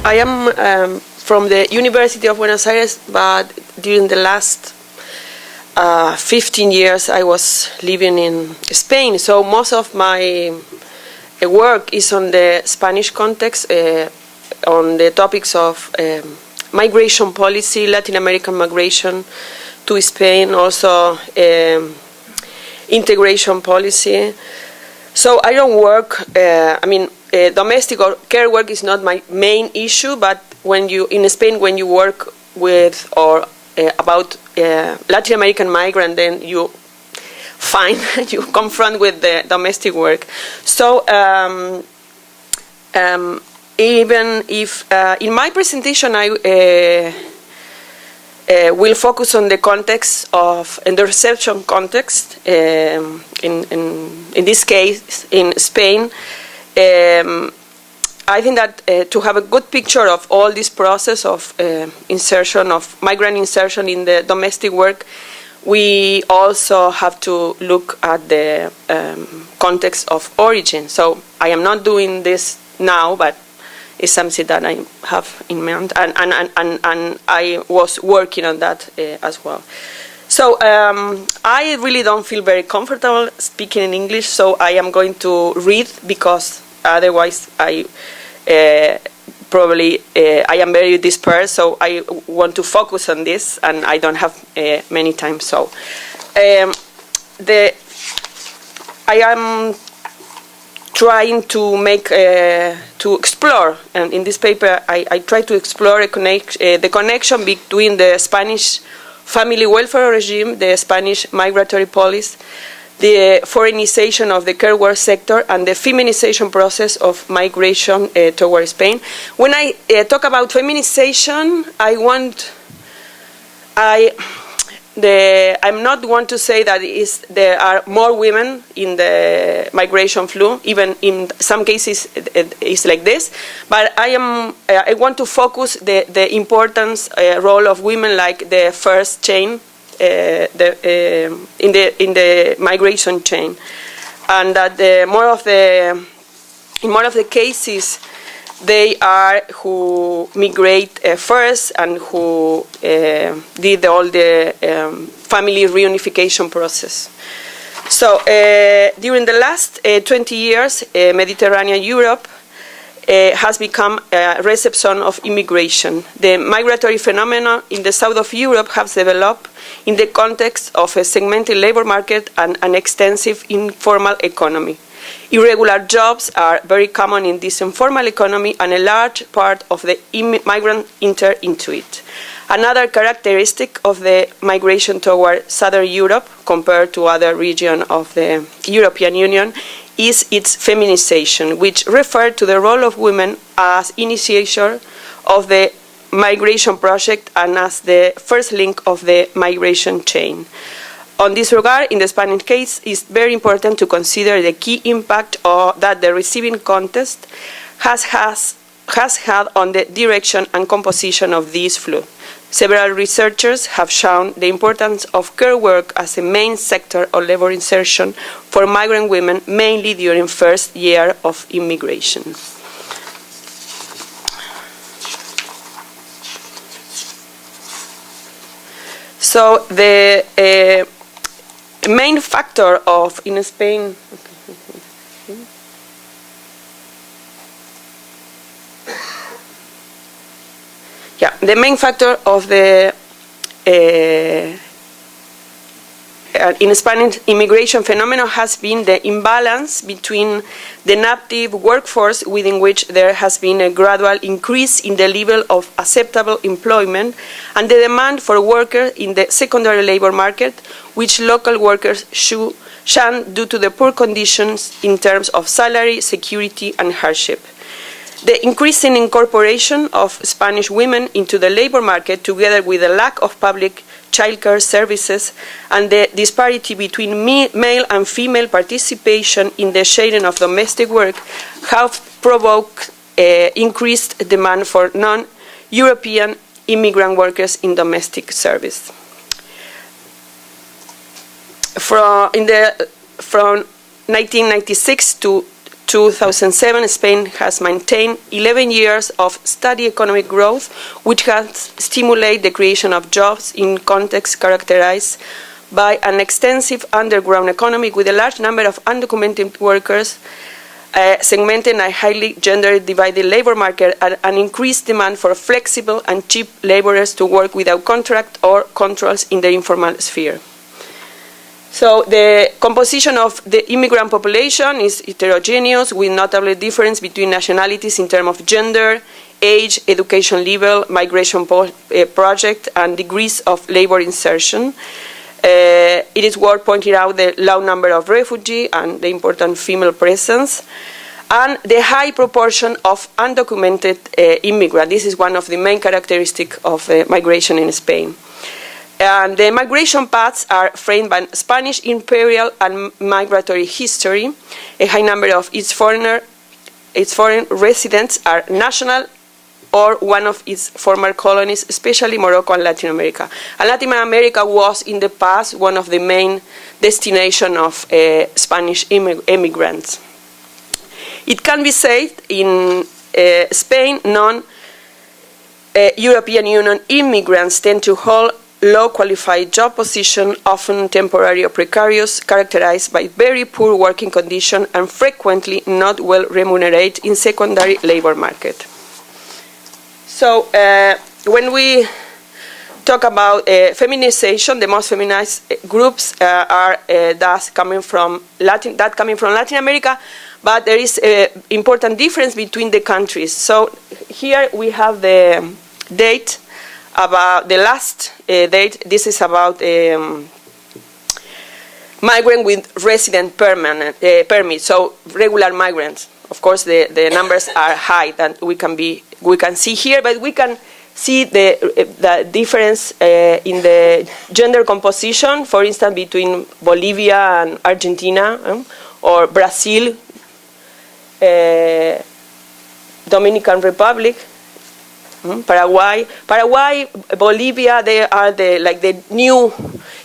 I am from the University of Buenos Aires, but during the last 15 years I was living in Spain. So most of my work is on the Spanish context, on the topics of migration policy, Latin American migration to Spain, also integration policy. So I don't work, domestic or care work is not my main issue, but when you, in Spain, when you work with or about Latin American migrant, then you find, you confront with the domestic work. So even if in my presentation I will focus on the context of, in the reception context, in this case, in Spain, I think that to have a good picture of all this process of insertion, of migrant insertion in the domestic work, we also have to look at the context of origin. So I am not doing this now, but it's something that I have in mind, and I was working on that as well. So I really don't feel very comfortable speaking in English, so I am going to read, because otherwise I probably I am very dispersed, so I want to focus on this, and I don't have many time. So I am trying to make to explore, and in this paper I try to explore the connection between the Spanish family welfare regime, the Spanish migratory policy, the foreignization of the care work sector, and the feminization process of migration toward Spain. When I talk about feminization, I'm not want to say that there are more women in the migration flow. Even in some cases, it's like this. But I want to focus the importance role of women, like the first chain, in the migration chain, and that in more of the cases, they are who migrate first and who did all the family reunification process. So during the last 20 years, Mediterranean Europe has become a reception of immigration. The migratory phenomenon in the south of Europe has developed in the context of a segmented labor market and an extensive informal economy. Irregular jobs are very common in this informal economy, and a large part of the migrants enter into it. Another characteristic of the migration toward Southern Europe, compared to other regions of the European Union, is its feminization, which refers to the role of women as initiator of the migration project and as the first link of the migration chain. On this regard, in the Spanish case, it's very important to consider the key impact that the receiving context has had on the direction and composition of this flow. Several researchers have shown the importance of care work as a main sector of labor insertion for migrant women, mainly during first year of immigration. So the main factor of in Spain. Yeah, the main factor of the in Spanish immigration phenomenon has been the imbalance between the native workforce, within which there has been a gradual increase in the level of acceptable employment, and the demand for workers in the secondary labor market, which local workers shun due to the poor conditions in terms of salary, security, and hardship. The increasing incorporation of Spanish women into the labor market, together with the lack of public childcare services and the disparity between male and female participation in the sharing of domestic work, have provoked increased demand for non-European immigrant workers in domestic service. From 1996 to 2007, Spain has maintained 11 years of steady economic growth, which has stimulated the creation of jobs in contexts characterized by an extensive underground economy with a large number of undocumented workers, segmenting a highly gender-divided labor market, and an increased demand for flexible and cheap laborers to work without contract or controls in the informal sphere. So the composition of the immigrant population is heterogeneous, with notable difference between nationalities in terms of gender, age, education level, migration project, and degrees of labor insertion. It is worth pointing out the low number of refugees and the important female presence, and the high proportion of undocumented immigrants. This is one of the main characteristics of migration in Spain. And the migration paths are framed by Spanish imperial and migratory history. A high number of its foreign residents are national or one of its former colonies, especially Morocco and Latin America. And Latin America was in the past one of the main destinations of Spanish immigrants. It can be said in Spain, non-European Union immigrants tend to hold low-qualified job position, often temporary or precarious, characterized by very poor working conditions and frequently not well remunerated in secondary labor market. So when we talk about feminization, the most feminized groups are thus coming from Latin America, but there is an important difference between the countries. So here we have the date about the last date. This is about migrant with resident permit, so regular migrants. Of course, the numbers are high that we can see here, but we can see the difference in the gender composition, for instance, between Bolivia and Argentina, or Brazil, Dominican Republic, Paraguay, Bolivia. They are the new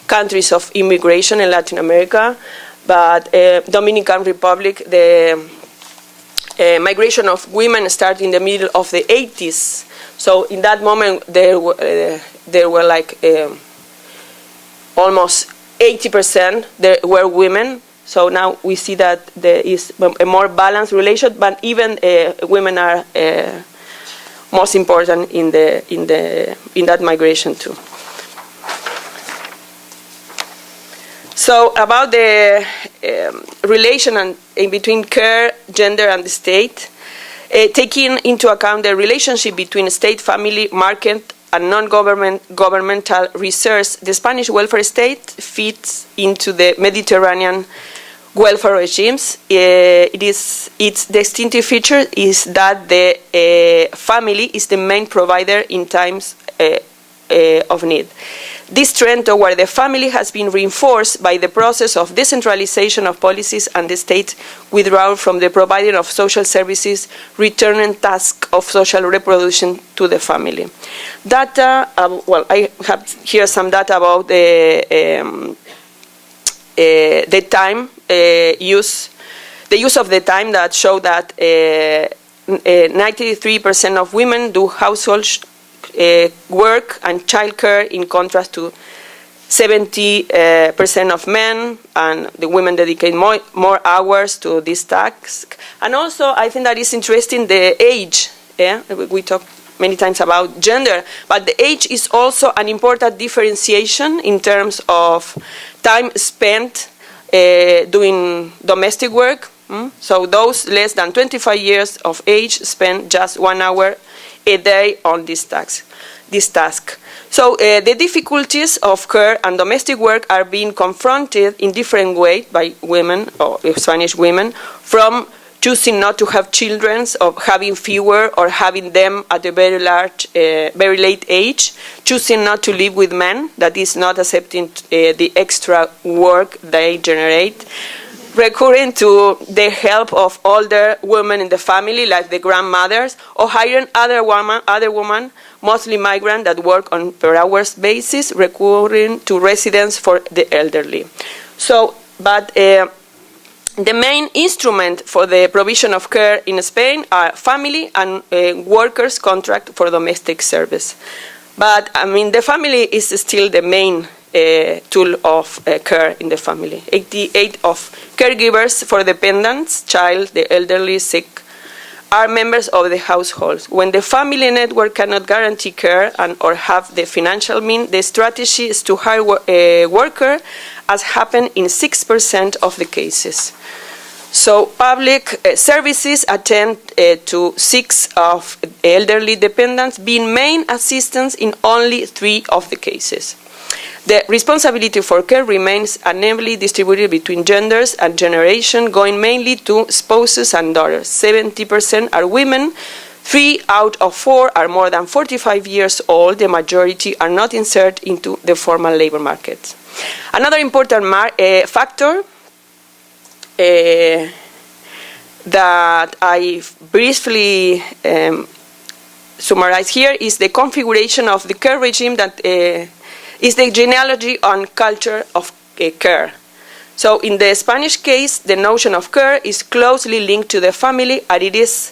countries of immigration in Latin America, but Dominican Republic, the migration of women started in the middle of the 80s. So in that moment, there were like almost 80% there were women. So now we see that there is a more balanced relation, but even women are most important in that migration too. So about the relation in between care, gender, and the state, taking into account the relationship between state, family, market, and non-governmental research, the Spanish welfare state fits into the Mediterranean welfare regimes. Its distinctive feature is that the family is the main provider in times of need. This trend toward the family has been reinforced by the process of decentralization of policies and the state withdrawal from the providing of social services, returning tasks of social reproduction to the family. Data, I have here some data about the time use of the time that show that 93% of women do household work and childcare, in contrast to 70% of men, and the women dedicate more hours to this task. And also, I think that is interesting, the age. Yeah? We talk many times about gender, but the age is also an important differentiation in terms of time spent doing domestic work. So those less than 25 years of age spend just 1 hour a day on this task. So the difficulties of care and domestic work are being confronted in different ways by women, or Spanish women, from choosing not to have children, or having fewer, or having them at a very late age, choosing not to live with men, that is not accepting the extra work they generate, recurring to the help of older women in the family, like the grandmothers, or hiring other women, mostly migrant, that work on per hours basis, recurring to residents for the elderly. So, but the main instrument for the provision of care in Spain are family and workers' contract for domestic service. But, I mean, the family is still the main tool of care in the family. 88% of caregivers for dependents, child, the elderly, sick, are members of the households. When the family network cannot guarantee care or have the financial means, the strategy is to hire a worker, as happened in 6% of the cases. So public services attend to 6 of elderly dependents, being main assistants in only 3 of the cases. The responsibility for care remains unevenly distributed between genders and generation, going mainly to spouses and daughters. 70% are women, 3 out of 4 are more than 45 years old, the majority are not inserted into the formal labor market. Another important factor that I briefly summarize here is the configuration of the care regime that is the genealogy on culture of care. So in the Spanish case, the notion of care is closely linked to the family, and it is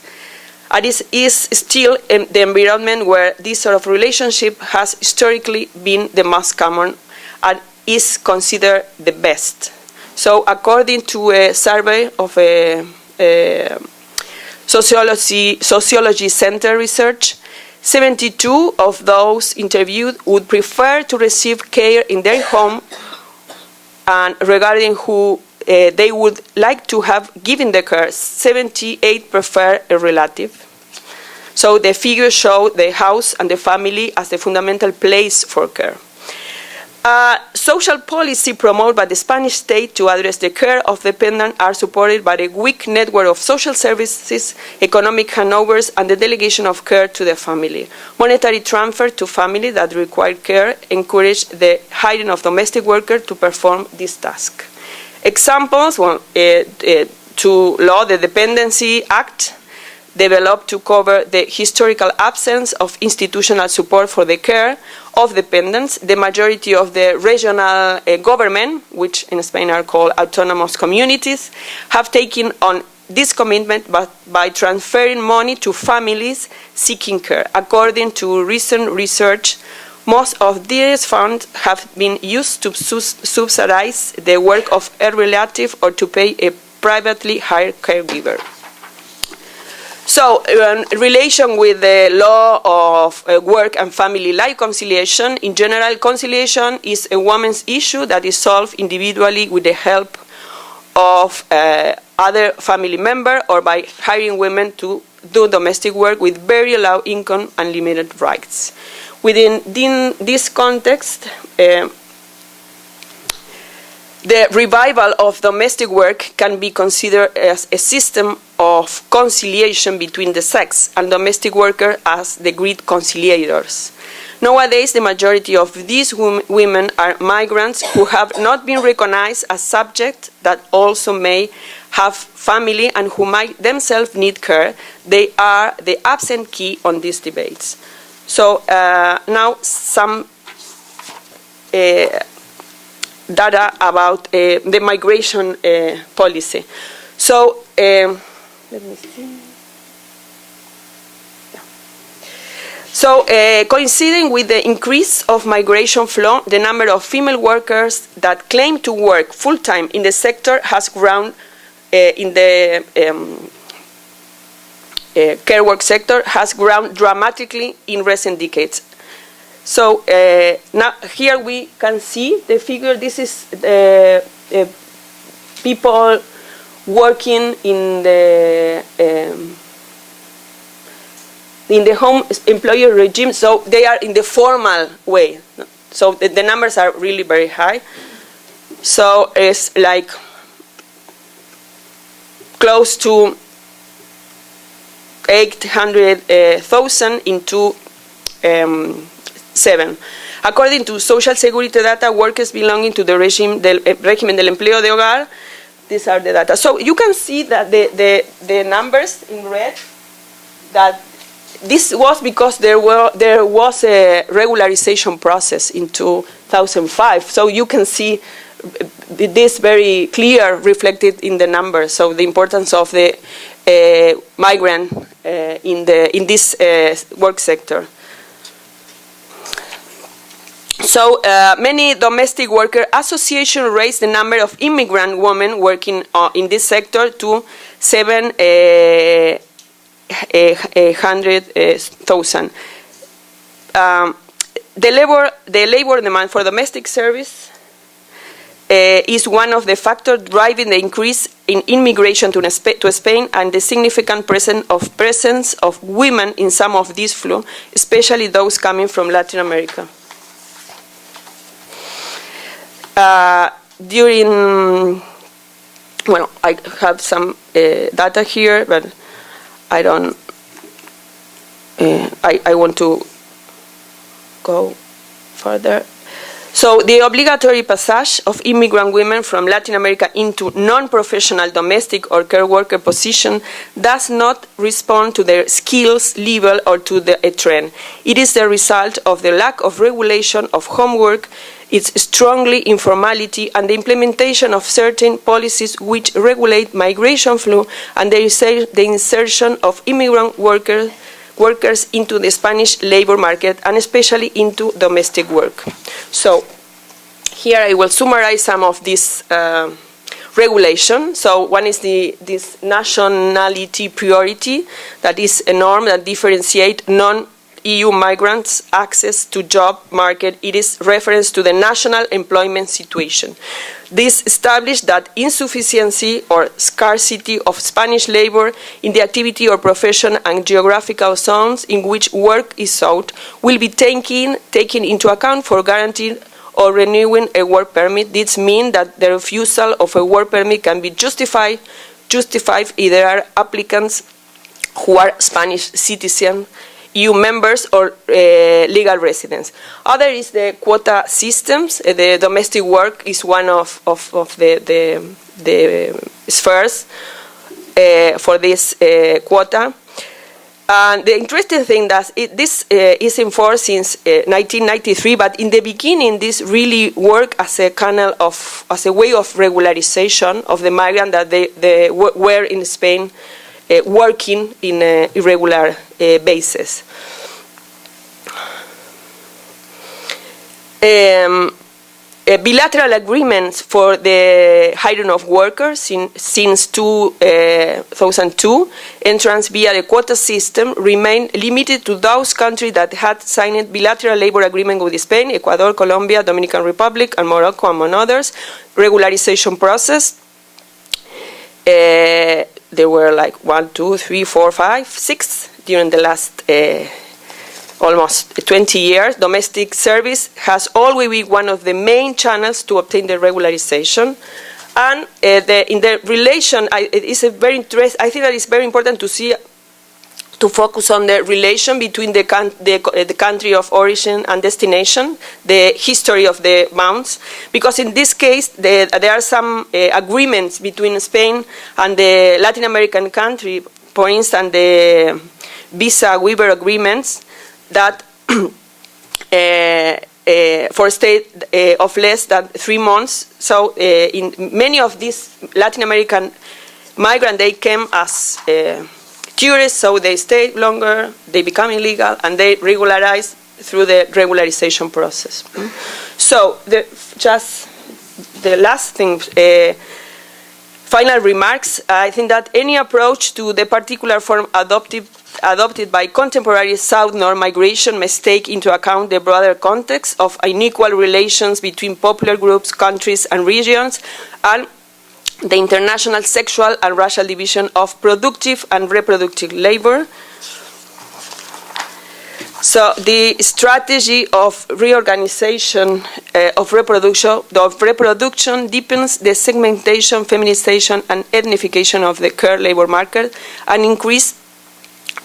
still in the environment where this sort of relationship has historically been the most common and is considered the best. So according to a survey of a sociology center research, 72 of those interviewed would prefer to receive care in their home, and regarding who they would like to have given the care, 78 prefer a relative. So the figures show the house and the family as the fundamental place for care. Social policy promoted by the Spanish state to address the care of dependents are supported by a weak network of social services, economic handovers, and the delegation of care to the family. Monetary transfer to family that require care encourage the hiring of domestic workers to perform this task. Examples, to law, the Dependency Act, developed to cover the historical absence of institutional support for the care of dependents. The majority of the regional government, which in Spain are called autonomous communities, have taken on this commitment by transferring money to families seeking care. According to recent research, most of these funds have been used to subsidize the work of a relative or to pay a privately hired caregiver. So, in relation with the law of work and family life conciliation, in general, conciliation is a woman's issue that is solved individually with the help of other family member or by hiring women to do domestic work with very low income and limited rights. Within this context, the revival of domestic work can be considered as a system of conciliation between the sex, and domestic workers as the great conciliators. Nowadays, the majority of these women are migrants who have not been recognized as subjects that also may have family and who might themselves need care. They are the absent key on these debates. So now some data about the migration policy. So let me see. So, coinciding with the increase of migration flow, the number of female workers that claim to work full-time in the sector has grown in the care work sector has grown dramatically in recent decades. So now here we can see the figure. This is people working in the home employer regime, so they are in the formal way. So the numbers are really very high. So it's like close to 800,000 in 2007. According to Social Security data, workers belonging to the régimen del empleo de hogar, these are the data. So you can see that the numbers in red, that this was because there was a regularization process in 2005. So you can see this very clear reflected in the numbers. So the importance of the migrant in this work sector. So many domestic worker associations raised the number of immigrant women working in this sector to 700,000. The labor demand for domestic service is one of the factors driving the increase in immigration to Spain and the significant presence of women in some of these flows, especially those coming from Latin America. Well, I have some data here, but I don't. I want to go further. So the obligatory passage of immigrant women from Latin America into non-professional domestic or care worker position does not respond to their skills level or to a trend. It is the result of the lack of regulation of homework, its strongly informality, and the implementation of certain policies which regulate migration flow and the insertion of immigrant workers into the Spanish labor market and especially into domestic work. So here I will summarize some of this regulation. So one is this nationality priority, that is a norm that differentiates non-EU migrants' access to job market. It is reference to the national employment situation. This established that insufficiency or scarcity of Spanish labor in the activity or profession and geographical zones in which work is sought will be taken into account for guaranteeing or renewing a work permit. This means that the refusal of a work permit can be justified if there are applicants who are Spanish citizens, EU members, or legal residents. Other is the quota systems. The domestic work is one of the spheres for this quota. And the interesting thing that this is in force since 1993, but in the beginning this really worked as a way of regularization of the migrant that they were in Spain working in an irregular basis. Bilateral agreements for the hiring of workers since 2002, entrance via the quota system, remain limited to those countries that had signed bilateral labor agreement with Spain, Ecuador, Colombia, Dominican Republic, and Morocco, among others. Regularization process. There were like 1, 2, 3, 4, 5, 6 during the last almost 20 years. Domestic service has always been one of the main channels to obtain the regularization. And in the relation, I think that it's very important to focus on the relation between the country of origin and destination, the history of the bounds, because in this case there are some agreements between Spain and the Latin American country, for instance the visa waiver agreements that for stay of less than 3 months. So in many of these Latin American migrants, they came as tourists, so they stay longer, they become illegal, and they regularize through the regularization process. So just the last thing, final remarks. I think that any approach to the particular form adopted by contemporary South-North migration must take into account the broader context of unequal relations between popular groups, countries, and regions, and the international sexual and racial division of productive and reproductive labor. So the strategy of reorganization of reproduction deepens the segmentation, feminization, and ethnification of the care labor market and increase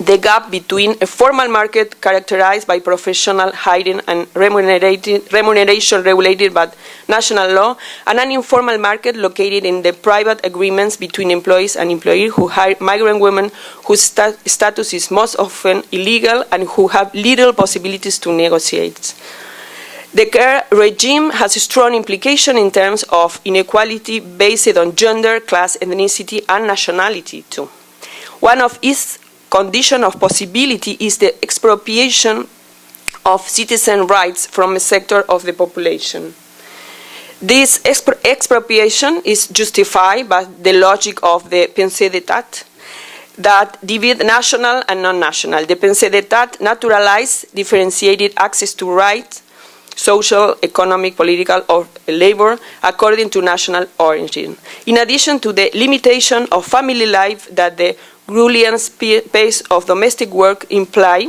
the gap between a formal market characterized by professional hiring and remuneration regulated by national law, and an informal market located in the private agreements between employees and employers who hire migrant women whose status is most often illegal and who have little possibilities to negotiate. The care regime has a strong implication in terms of inequality based on gender, class, ethnicity, and nationality too. One of its condition of possibility is the expropriation of citizen rights from a sector of the population. This expropriation is justified by the logic of the pensée d'état that divide national and non-national. The pensée d'état naturalizes differentiated access to rights, social, economic, political, or labor, according to national origin. In addition to the limitation of family life that the grueling pace of domestic work imply,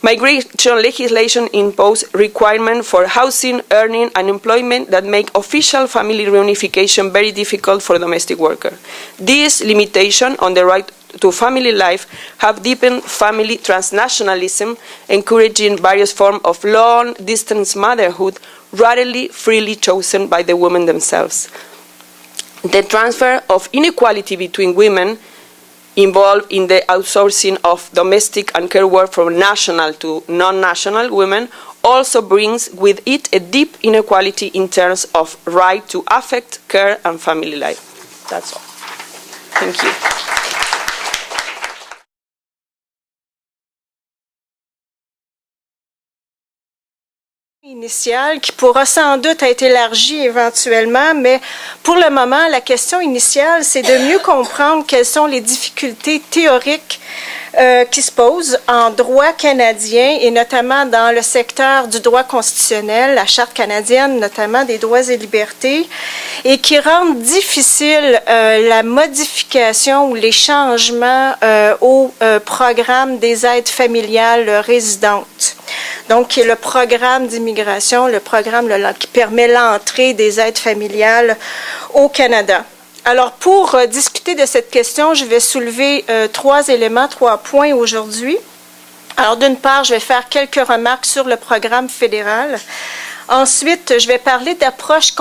migration legislation imposes requirements for housing, earning, and employment that make official family reunification very difficult for domestic workers. This limitation on the right to family life have deepened family transnationalism, encouraging various forms of long-distance motherhood, rarely freely chosen by the women themselves. The transfer of inequality between women involved in the outsourcing of domestic and care work from national to non-national women also brings with it a deep inequality in terms of right to affect, care, and family life. That's all. Thank you. Initiale qui pourra sans doute être élargie éventuellement, mais pour le moment, la question initiale, c'est de mieux comprendre quelles sont les difficultés théoriques qui se posent en droit canadien et notamment dans le secteur du droit constitutionnel, la Charte canadienne, notamment des droits et libertés, et qui rendent difficile la modification ou les changements au programme des aides familiales résidentes. Donc, qui est le programme d'immigration, le programme qui permet l'entrée des aides familiales au Canada. Alors, pour discuter de cette question, je vais soulever trois points aujourd'hui. Alors, d'une part, je vais faire quelques remarques sur le programme fédéral. Ensuite, je vais parler d'approche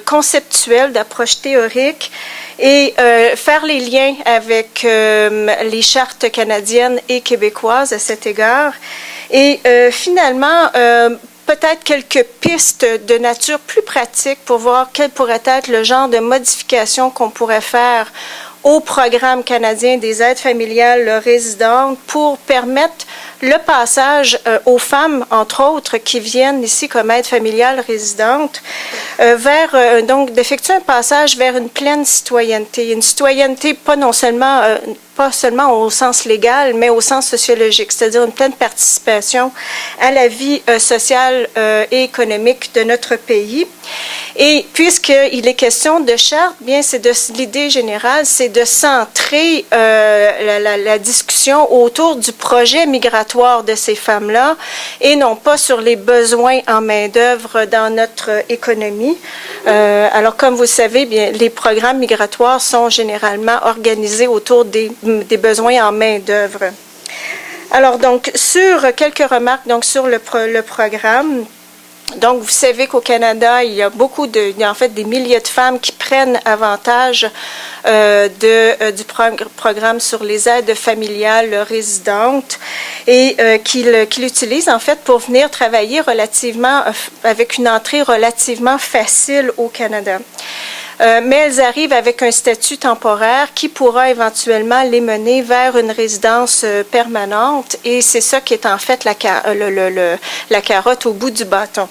conceptuelle, d'approche théorique et faire les liens avec les chartes canadiennes et québécoises à cet égard. Et finalement, peut-être quelques pistes de nature plus pratique pour voir quel pourrait être le genre de modification qu'on pourrait faire au programme canadien des aides familiales résidentes pour permettre le passage aux femmes, entre autres, qui viennent ici comme aide familiale résidente, vers, donc, d'effectuer un passage vers une pleine citoyenneté. Une citoyenneté pas seulement au sens légal, mais au sens sociologique, c'est-à-dire une pleine participation à la vie sociale et économique de notre pays. Et puisqu'il est question de charte, bien, l'idée générale, c'est de centrer la discussion autour du projet migratoire de ces femmes-là et non pas sur les besoins en main-d'œuvre dans notre économie. Alors, comme vous le savez, bien, les programmes migratoires sont généralement organisés autour des besoins en main-d'œuvre. Alors, donc, sur quelques remarques donc, sur le programme. Donc, vous savez qu'au Canada, il y a en fait des milliers de femmes qui prennent avantage du programme sur les aides familiales résidentes et qui l'utilisent en fait pour venir travailler avec une entrée relativement facile au Canada. Mais elles arrivent avec un statut temporaire qui pourra éventuellement les mener vers une résidence permanente et c'est ça qui est en fait la carotte au bout du bâton.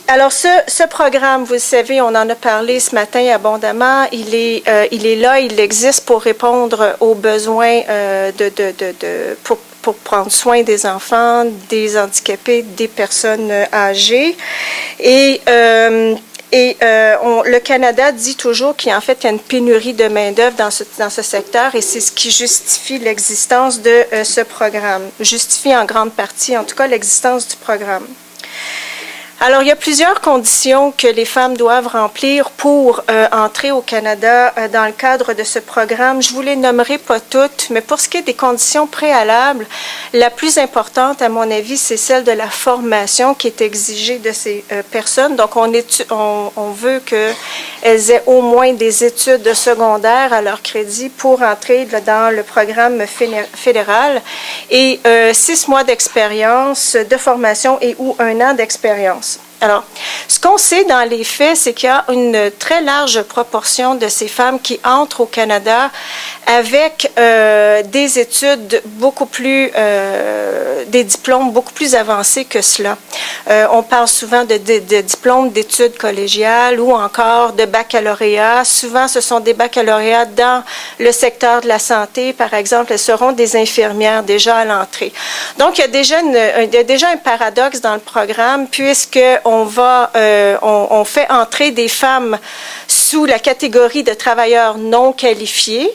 Alors, ce programme, vous le savez, on en a parlé ce matin abondamment. Il est là, il existe pour répondre aux besoins pour prendre soin des enfants, des handicapés, des personnes âgées. Et le Canada dit toujours qu'il y a une pénurie de main-d'œuvre dans ce secteur et c'est ce qui justifie l'existence de ce programme, justifie en grande partie, en tout cas, l'existence du programme. Alors, il y a plusieurs conditions que les femmes doivent remplir pour entrer au Canada dans le cadre de ce programme. Je ne vous les nommerai pas toutes, mais pour ce qui est des conditions préalables, la plus importante, à mon avis, c'est celle de la formation qui est exigée de ces personnes. Donc, on veut qu'elles aient au moins des études secondaires à leur crédit pour entrer dans le programme fédéral et 6 mois d'expérience de formation et ou 1 an d'expérience. Alors, ce qu'on sait dans les faits, c'est qu'il y a une très large proportion de ces femmes qui entrent au Canada avec des études beaucoup plus, des diplômes beaucoup plus avancés que cela. On parle souvent de diplômes d'études collégiales ou encore de baccalauréat. Souvent, ce sont des baccalauréats dans le secteur de la santé, par exemple. Elles seront des infirmières déjà à l'entrée. Donc, il y a déjà un paradoxe dans le programme puisque on fait entrer des femmes sous la catégorie de travailleurs non qualifiés,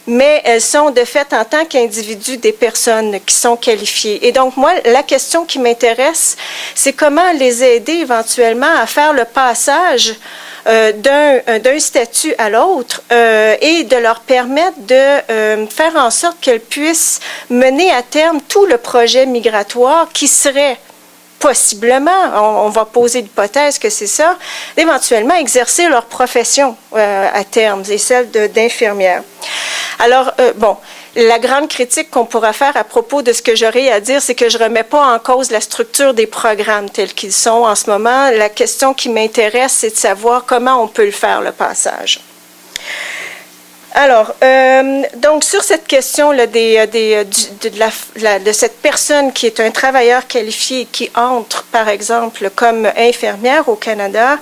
mais elles sont de fait en tant qu'individus des personnes qui sont qualifiées. Et donc, moi, la question qui m'intéresse, c'est comment les aider éventuellement à faire le passage d'un statut à l'autre et de leur permettre de faire en sorte qu'elles puissent mener à terme tout le projet migratoire qui serait possiblement, on va poser l'hypothèse que c'est ça, d'éventuellement exercer leur profession à terme, et celle d'infirmière. Alors, bon, la grande critique qu'on pourra faire à propos de ce que j'aurais à dire, c'est que je ne remets pas en cause la structure des programmes tels qu'ils sont en ce moment. La question qui m'intéresse, c'est de savoir comment on peut le faire, le passage. Alors, donc sur cette question là, de cette personne qui est un travailleur qualifié et qui entre, par exemple, comme infirmière au Canada,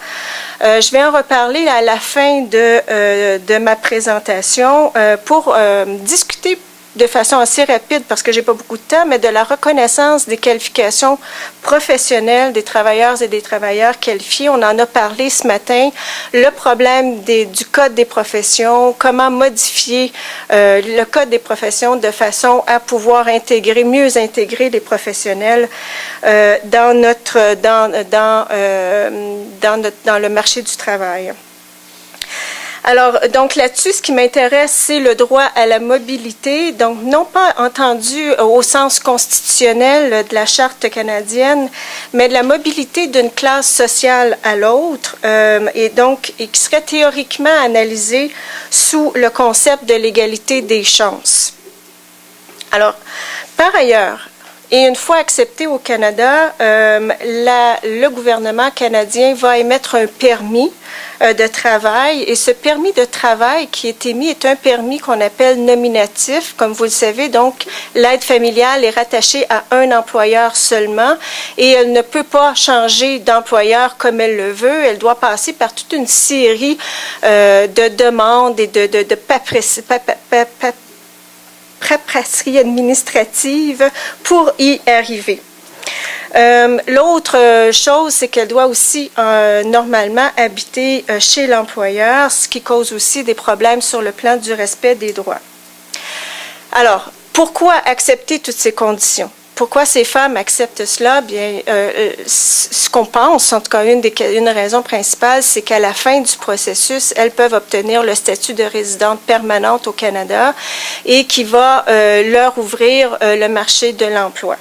je vais en reparler à la fin de ma présentation pour discuter de façon assez rapide, parce que j'ai pas beaucoup de temps, mais de la reconnaissance des qualifications professionnelles des travailleurs et des travailleurs qualifiés. On en a parlé ce matin. Le problème du Code des professions, comment modifier le Code des professions de façon à pouvoir mieux intégrer les professionnels dans le marché du travail. Alors, donc là-dessus, ce qui m'intéresse, c'est le droit à la mobilité, donc non pas entendu au sens constitutionnel de la Charte canadienne, mais de la mobilité d'une classe sociale à l'autre, et qui serait théoriquement analysée sous le concept de l'égalité des chances. Alors, par ailleurs, et une fois accepté au Canada, le gouvernement canadien va émettre un permis de travail. Et ce permis de travail qui est émis est un permis qu'on appelle nominatif. Comme vous le savez, donc, l'aide familiale est rattachée à un employeur seulement et elle ne peut pas changer d'employeur comme elle le veut. Elle doit passer par toute une série de demandes et de paperasserie administrative pour y arriver. L'autre chose, c'est qu'elle doit aussi normalement habiter chez l'employeur, ce qui cause aussi des problèmes sur le plan du respect des droits. Alors, pourquoi accepter toutes ces conditions? Pourquoi ces femmes acceptent cela? Bien, ce qu'on pense, en tout cas une raison principale, c'est qu'à la fin du processus, elles peuvent obtenir le statut de résidente permanente au Canada et qui va leur ouvrir le marché de l'emploi.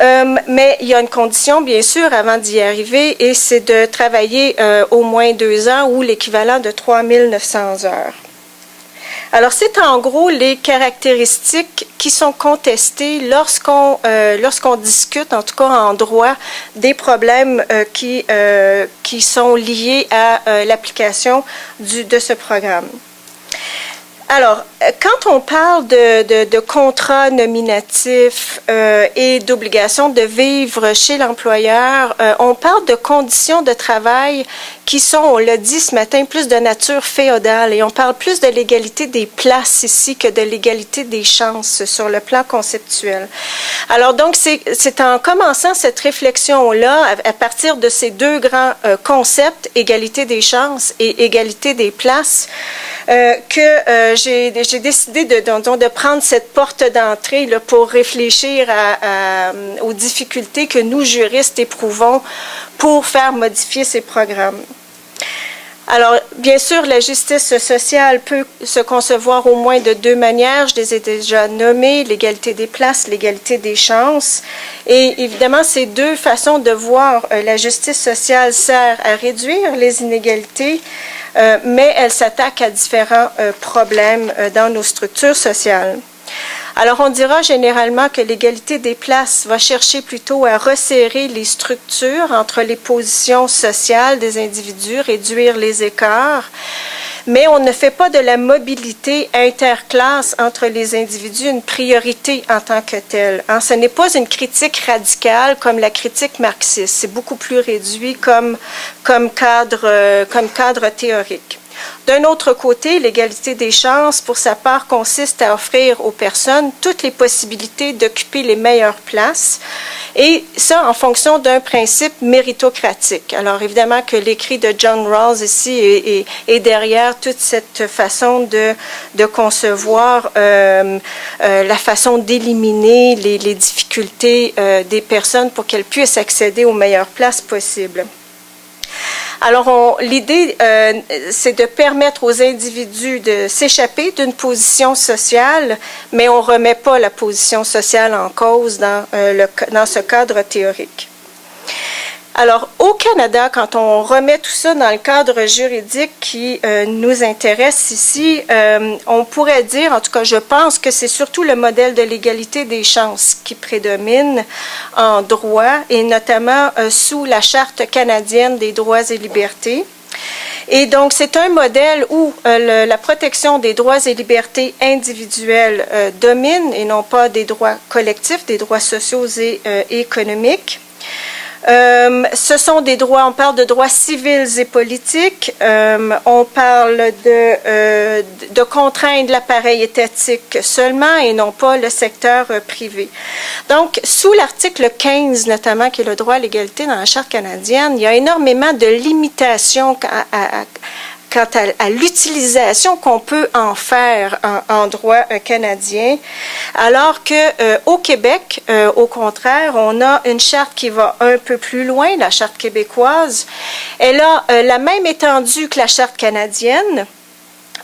Mais il y a une condition, bien sûr, avant d'y arriver, et c'est de travailler au moins 2 ans ou l'équivalent de 3900 heures. Alors, c'est en gros les caractéristiques qui sont contestées lorsqu'on discute, en tout cas en droit, des problèmes qui sont liés à l'application de ce programme. Alors, quand on parle de contrat nominatif et d'obligation de vivre chez l'employeur, on parle de conditions de travail qui sont, on l'a dit ce matin, plus de nature féodale. Et on parle plus de l'égalité des places ici que de l'égalité des chances sur le plan conceptuel. Alors donc, c'est en commençant cette réflexion-là, à partir de ces deux grands concepts, égalité des chances et égalité des places, que j'ai décidé de prendre cette porte d'entrée là, pour réfléchir aux difficultés que nous, juristes, éprouvons pour faire modifier ces programmes. Alors, bien sûr, la justice sociale peut se concevoir au moins de deux manières. Je les ai déjà nommées, l'égalité des places, l'égalité des chances. Et évidemment, ces deux façons de voir la justice sociale servent à réduire les inégalités, mais elle s'attaque à différents problèmes dans nos structures sociales. Alors, on dira généralement que l'égalité des places va chercher plutôt à resserrer les structures entre les positions sociales des individus, réduire les écarts, mais on ne fait pas de la mobilité interclasse entre les individus une priorité en tant que telle. Hein, ce n'est pas une critique radicale comme la critique marxiste, c'est beaucoup plus réduit comme cadre théorique. D'un autre côté, l'égalité des chances, pour sa part, consiste à offrir aux personnes toutes les possibilités d'occuper les meilleures places, et ça en fonction d'un principe méritocratique. Alors évidemment que l'écrit de John Rawls ici est derrière toute cette façon de concevoir la façon d'éliminer les difficultés des personnes pour qu'elles puissent accéder aux meilleures places possibles. Alors, l'idée, c'est de permettre aux individus de s'échapper d'une position sociale, mais on ne remet pas la position sociale en cause dans ce cadre théorique. Alors, au Canada, quand on remet tout ça dans le cadre juridique qui nous intéresse ici, on pourrait dire, en tout cas, je pense que c'est surtout le modèle de l'égalité des chances qui prédomine en droit, et notamment sous la Charte canadienne des droits et libertés. Et donc, c'est un modèle où la protection des droits et libertés individuelles domine, et non pas des droits collectifs, des droits sociaux et économiques. Ce sont des droits, on parle de droits civils et politiques, on parle de contraindre l'appareil étatique seulement et non pas le secteur privé. Donc, sous l'article 15 notamment, qui est le droit à l'égalité dans la Charte canadienne, il y a énormément de limitations quant à l'utilisation qu'on peut en faire en droit canadien, alors que au Québec, au contraire, on a une charte qui va un peu plus loin, la charte québécoise. Elle a la même étendue que la charte canadienne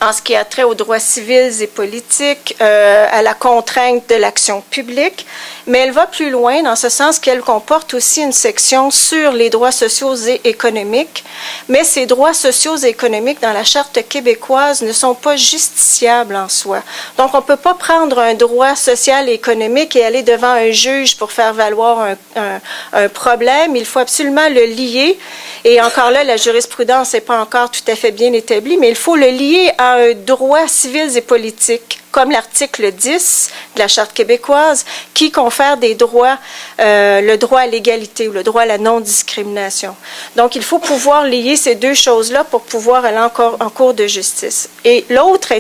en ce qui a trait aux droits civils et politiques, à la contrainte de l'action publique, mais elle va plus loin dans ce sens qu'elle comporte aussi une section sur les droits sociaux et économiques, mais ces droits sociaux et économiques dans la Charte québécoise ne sont pas justiciables en soi. Donc, on ne peut pas prendre un droit social et économique et aller devant un juge pour faire valoir un problème. Il faut absolument le lier, et encore là, la jurisprudence n'est pas encore tout à fait bien établie, mais il faut le lier à un droit civil et politique, comme l'article 10 de la Charte québécoise, qui confère des droits, le droit à l'égalité ou le droit à la non-discrimination. Donc, il faut pouvoir lier ces deux choses-là pour pouvoir aller en cours de justice. Et l'autre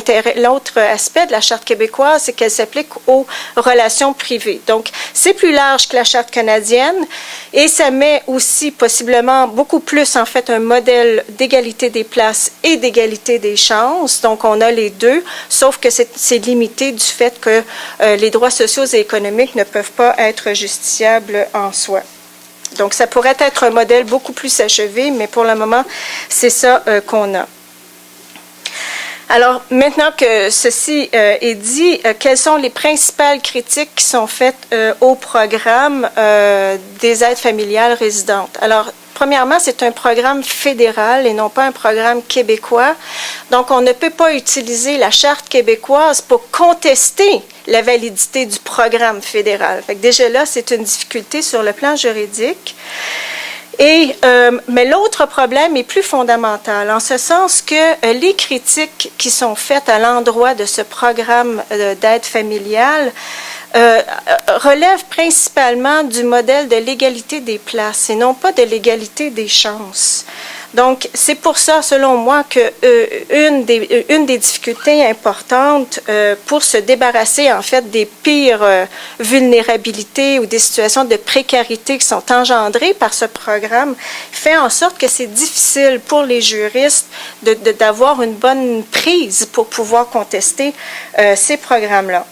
aspect de la Charte québécoise, c'est qu'elle s'applique aux relations privées. Donc, c'est plus large que la Charte canadienne, et ça met aussi possiblement beaucoup plus, en fait, un modèle d'égalité des places et d'égalité des chances. Donc, on a les deux, sauf que c'est limité du fait que les droits sociaux et économiques ne peuvent pas être justiciables en soi. Donc, ça pourrait être un modèle beaucoup plus achevé, mais pour le moment, c'est ça qu'on a. Alors, maintenant que ceci est dit, quelles sont les principales critiques qui sont faites au programme des aides familiales résidentes? Alors, premièrement, c'est un programme fédéral et non pas un programme québécois. Donc, on ne peut pas utiliser la Charte québécoise pour contester la validité du programme fédéral. Fait que déjà là, c'est une difficulté sur le plan juridique. Mais l'autre problème est plus fondamental, en ce sens que les critiques qui sont faites à l'endroit de ce programme d'aide familiale relèvent principalement du modèle de l'égalité des places et non pas de l'égalité des chances. Donc, c'est pour ça, selon moi, que une des difficultés importantes pour se débarrasser, en fait, des pires vulnérabilités ou des situations de précarité qui sont engendrées par ce programme, fait en sorte que c'est difficile pour les juristes d'avoir une bonne prise pour pouvoir contester ces programmes-là.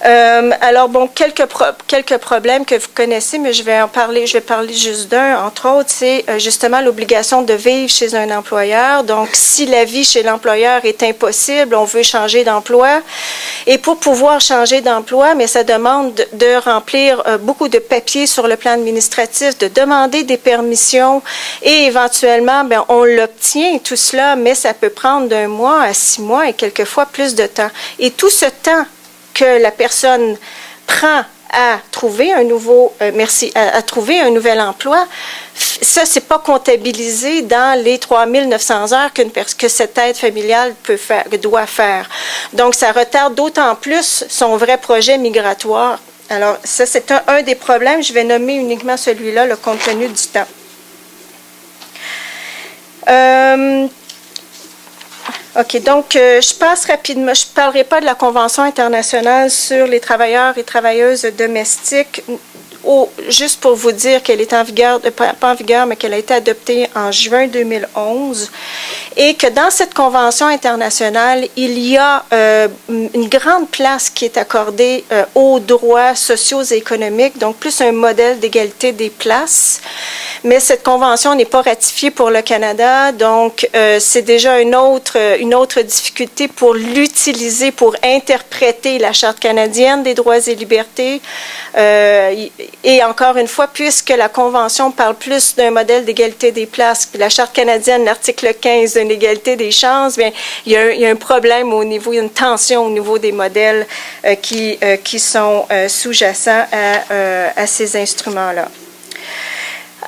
Alors, bon, quelques problèmes que vous connaissez, mais je vais parler juste d'un, entre autres, c'est justement l'obligation de vivre chez un employeur. Donc, si la vie chez l'employeur est impossible, on veut changer d'emploi. Et pour pouvoir changer d'emploi, mais ça demande de remplir beaucoup de papiers sur le plan administratif, de demander des permissions et éventuellement, bien, on l'obtient, tout cela, mais ça peut prendre d'1 mois à 6 mois et quelquefois plus de temps. Et tout ce temps que la personne prend à trouver un trouver un nouvel emploi, ça, c'est pas comptabilisé dans les 3900 heures que cette aide familiale doit faire. Donc, ça retarde d'autant plus son vrai projet migratoire. Alors, ça, c'est un des problèmes. Je vais nommer uniquement celui-là, le compte tenu du temps. OK, donc je passe rapidement. Je ne parlerai pas de la Convention internationale sur les travailleurs et travailleuses domestiques, juste pour vous dire qu'elle est en vigueur, pas en vigueur, mais qu'elle a été adoptée en juin 2011, et que dans cette Convention internationale, il y a une grande place qui est accordée aux droits sociaux et économiques, donc plus un modèle d'égalité des places. Mais cette convention n'est pas ratifiée pour le Canada, donc c'est déjà une autre difficulté pour l'utiliser, pour interpréter la Charte canadienne des droits et libertés. Et encore une fois, puisque la Convention parle plus d'un modèle d'égalité des places, puis la Charte canadienne, l'article 15 d'une égalité des chances, bien, il y a un problème au niveau, il y a une tension au niveau des modèles qui sont sous-jacents à ces instruments-là.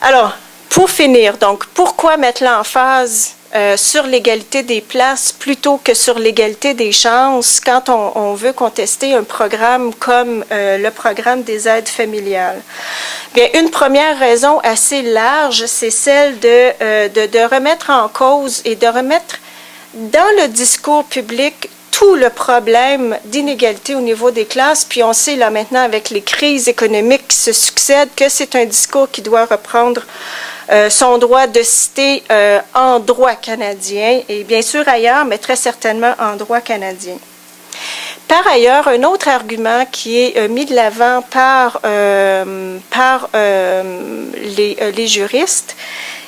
Alors, pour finir, donc, pourquoi mettre l'emphase sur l'égalité des places plutôt que sur l'égalité des chances quand on veut contester un programme comme le programme des aides familiales? Bien, une première raison assez large, c'est celle de remettre en cause et de remettre dans le discours public tout le problème d'inégalité au niveau des classes, puis on sait là maintenant avec les crises économiques qui se succèdent que c'est un discours qui doit reprendre son droit de cité en droit canadien et bien sûr ailleurs, mais très certainement en droit canadien. Par ailleurs, un autre argument qui est mis de l'avant par les juristes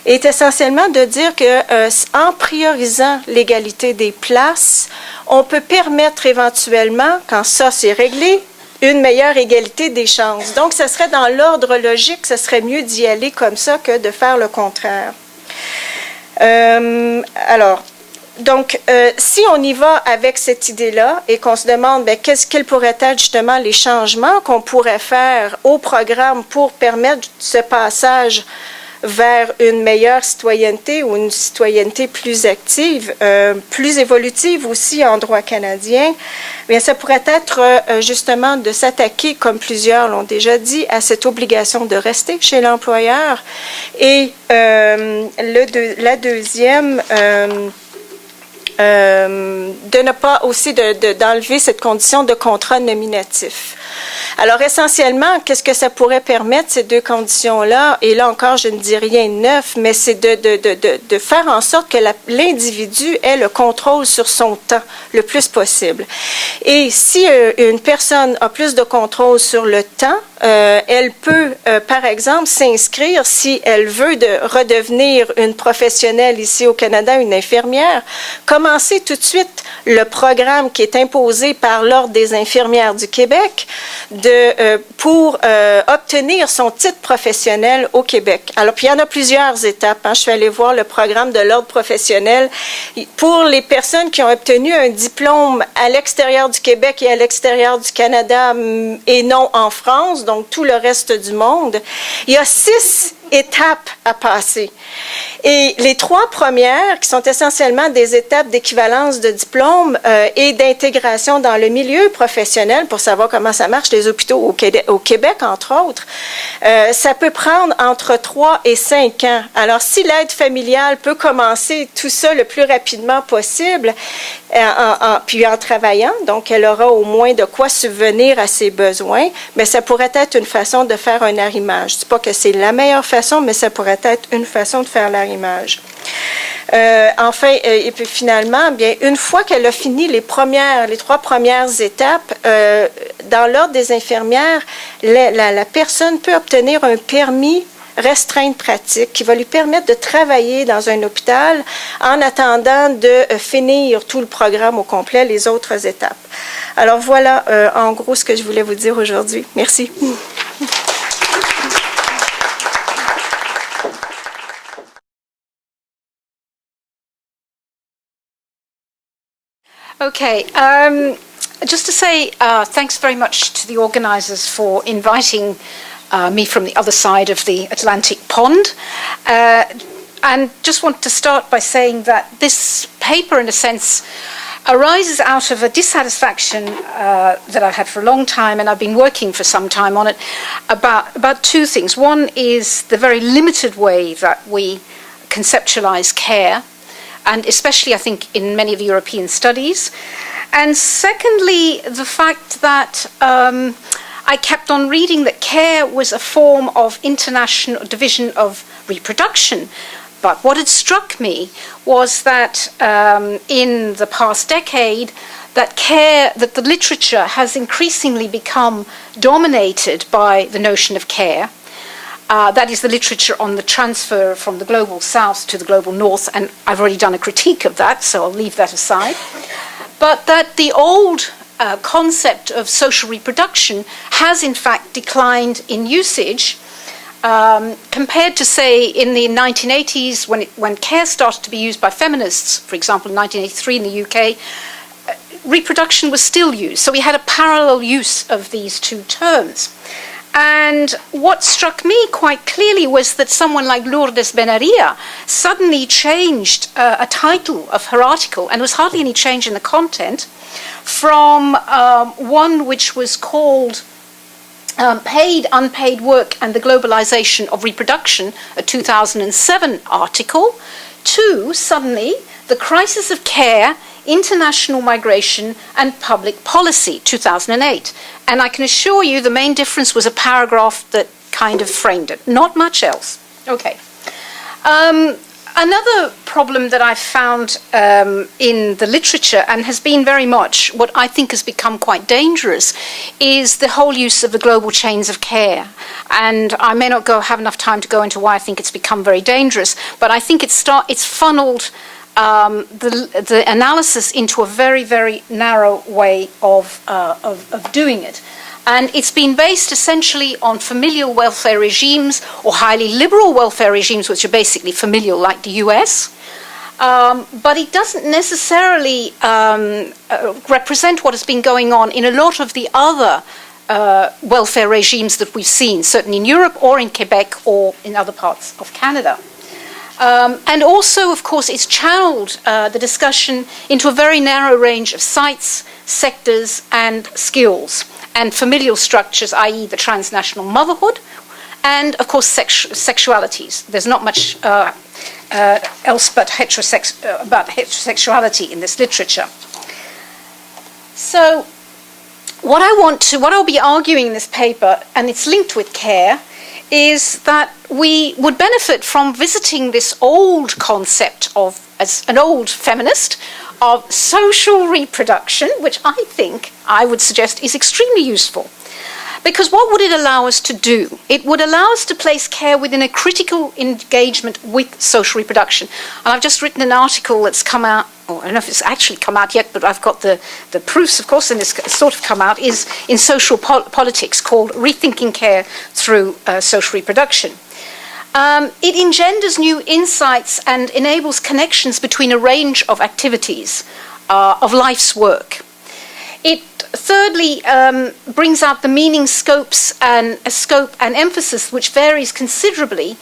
est essentiellement de dire que en priorisant l'égalité des places, on peut permettre éventuellement, quand ça c'est réglé, une meilleure égalité des chances. Donc, ce serait dans l'ordre logique, ce serait mieux d'y aller comme ça que de faire le contraire. Donc, si on y va avec cette idée-là et qu'on se demande quels pourraient être justement les changements qu'on pourrait faire au programme pour permettre ce passage vers une meilleure citoyenneté ou une citoyenneté plus active, plus évolutive aussi en droit canadien, bien, ça pourrait être justement de s'attaquer, comme plusieurs l'ont déjà dit, à cette obligation de rester chez l'employeur. Et la deuxième, de ne pas aussi d'enlever cette condition de contrat nominatif. Alors, essentiellement, qu'est-ce que ça pourrait permettre, ces deux conditions-là? Et là encore, je ne dis rien de neuf, mais c'est de faire en sorte que l'individu ait le contrôle sur son temps le plus possible. Et si une personne a plus de contrôle sur le temps, elle peut, par exemple, s'inscrire, si elle veut redevenir une professionnelle ici au Canada, une infirmière, commencer tout de suite le programme qui est imposé par l'Ordre des infirmières du Québec pour obtenir son titre professionnel au Québec. Alors, puis il y en a plusieurs étapes. Je suis allée voir le programme de l'Ordre professionnel. Pour les personnes qui ont obtenu un diplôme à l'extérieur du Québec et à l'extérieur du Canada et non en France, donc tout le reste du monde, il y a 6 étapes à passer. Et les 3 premières, qui sont essentiellement des étapes d'équivalence de diplôme et d'intégration dans le milieu professionnel pour savoir comment ça marche, les hôpitaux au Québec, entre autres, ça peut prendre entre 3 et 5 ans. Alors, si l'aide familiale peut commencer tout ça le plus rapidement possible, puis en travaillant, donc elle aura au moins de quoi subvenir à ses besoins, mais ça pourrait être une façon de faire un arrimage. Je ne dis pas que c'est la meilleure façon, mais ça pourrait être une façon de faire l'arrimage. Enfin, et puis finalement, bien, une fois qu'elle a fini les 3 premières étapes, dans l'ordre des infirmières, la personne peut obtenir un permis restreinte pratique qui va lui permettre de travailler dans un hôpital en attendant de finir tout le programme au complet, les autres étapes. Alors voilà en gros ce que je voulais vous dire aujourd'hui. Merci. Okay, just to say thanks very much to the organisers for inviting me from the other side of the Atlantic pond. And just want to start by saying that this paper, in a sense, arises out of a dissatisfaction that I've had for a long time, and I've been working for some time on it, about 2 things. One is the very limited way that we conceptualize care, and especially, I think, in many of the European studies. And secondly, the fact that I kept on reading that care was a form of international division of reproduction. But what had struck me was that in the past decade, that the literature has increasingly become dominated by the notion of care. That is the literature on the transfer from the global south to the global north, and I've already done a critique of that, so I'll leave that aside. But that the old concept of social reproduction has in fact declined in usage compared to, say, in the 1980s when care started to be used by feminists, for example, in 1983 in the UK, reproduction was still used. So we had a parallel use of these 2 terms. And what struck me quite clearly was that someone like Lourdes Benaria suddenly changed a title of her article, and there was hardly any change in the content, from one which was called Paid, Unpaid Work and the Globalization of Reproduction, a 2007 article, to suddenly The Crisis of Care, International Migration and Public Policy, 2008. And I can assure you the main difference was a paragraph that kind of framed it, not much else. Okay. Another problem that I've found in the literature, and has been very much what I think has become quite dangerous, is the whole use of the global chains of care. And I may not have enough time to go into why I think it's become very dangerous, but I think it's funneled the analysis into a very, very narrow way of doing it. And it's been based essentially on familial welfare regimes or highly liberal welfare regimes, which are basically familial, like the US. But it doesn't necessarily represent what has been going on in a lot of the other welfare regimes that we've seen, certainly in Europe or in Quebec or in other parts of Canada. And also, of course, it's channeled the discussion into a very narrow range of sites, sectors, and skills, and familial structures, i.e. the transnational motherhood, and, of course, sexualities. There's not much else but about heterosexuality in this literature. So what I'll be arguing in this paper, and it's linked with care, is that we would benefit from visiting this old concept of, as an old feminist, of social reproduction, which I would suggest is extremely useful. Because what would it allow us to do? It would allow us to place care within a critical engagement with social reproduction. And I've just written an article that's come out, I don't know if it's actually come out yet, but I've got the proofs, of course, and it's sort of come out, is in social politics, called Rethinking Care Through Social Reproduction. It engenders new insights and enables connections between a range of activities of life's work. It thirdly, brings out the meaning, scope and emphasis, which varies considerably.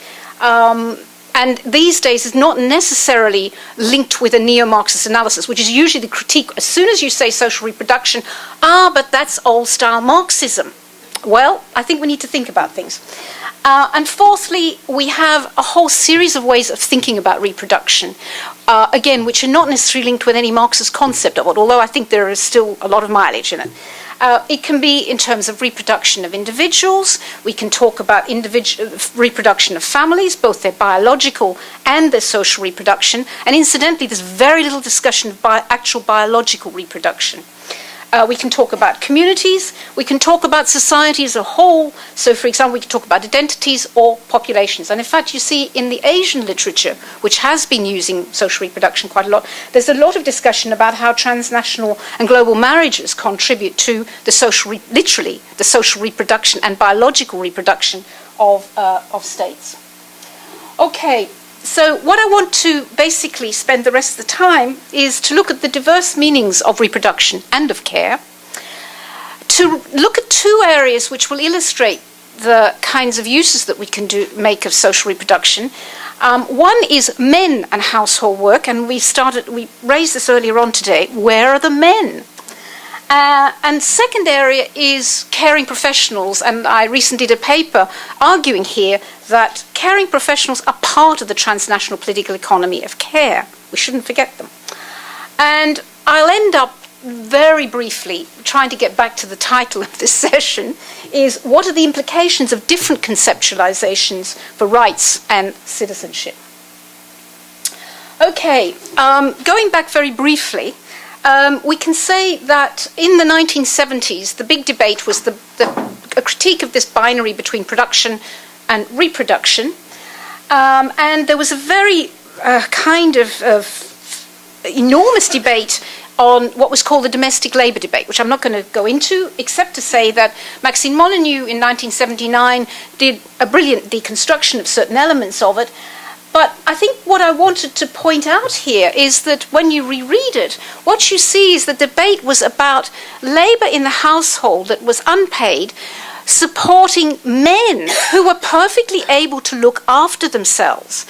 And these days is not necessarily linked with a neo-Marxist analysis, which is usually the critique. As soon as you say social reproduction, but that's old-style Marxism. Well, I think we need to think about things. And fourthly, we have a whole series of ways of thinking about reproduction, again, which are not necessarily linked with any Marxist concept of it, although I think there is still a lot of mileage in it. It can be in terms of reproduction of individuals. We can talk about reproduction of families, both their biological and their social reproduction. And incidentally, there's very little discussion of actual biological reproduction. We can talk about communities. We can talk about society as a whole. So, for example, we can talk about identities or populations. And in fact, you see in the Asian literature, which has been using social reproduction quite a lot, there's a lot of discussion about how transnational and global marriages contribute to the literally, the social reproduction and biological reproduction of states. Okay. So what I want to basically spend the rest of the time is to look at the diverse meanings of reproduction and of care, to look at two areas which will illustrate the kinds of uses that we can make of social reproduction. One is men and household work, and we raised this earlier on today. Where are the men? And second area is caring professionals, and I recently did a paper arguing here that caring professionals are part of the transnational political economy of care. We shouldn't forget them. And I'll end up very briefly trying to get back to the title of this session, is what are the implications of different conceptualizations for rights and citizenship? Okay, going back very briefly, we can say that in the 1970s, the big debate was a critique of this binary between production and reproduction. And there was a very kind of enormous debate on what was called the domestic labour debate, which I'm not going to go into, except to say that Maxine Molyneux in 1979 did a brilliant deconstruction of certain elements of it. But I think what I wanted to point out here is that when you reread it, what you see is the debate was about labour in the household that was unpaid, supporting men who were perfectly able to look after themselves.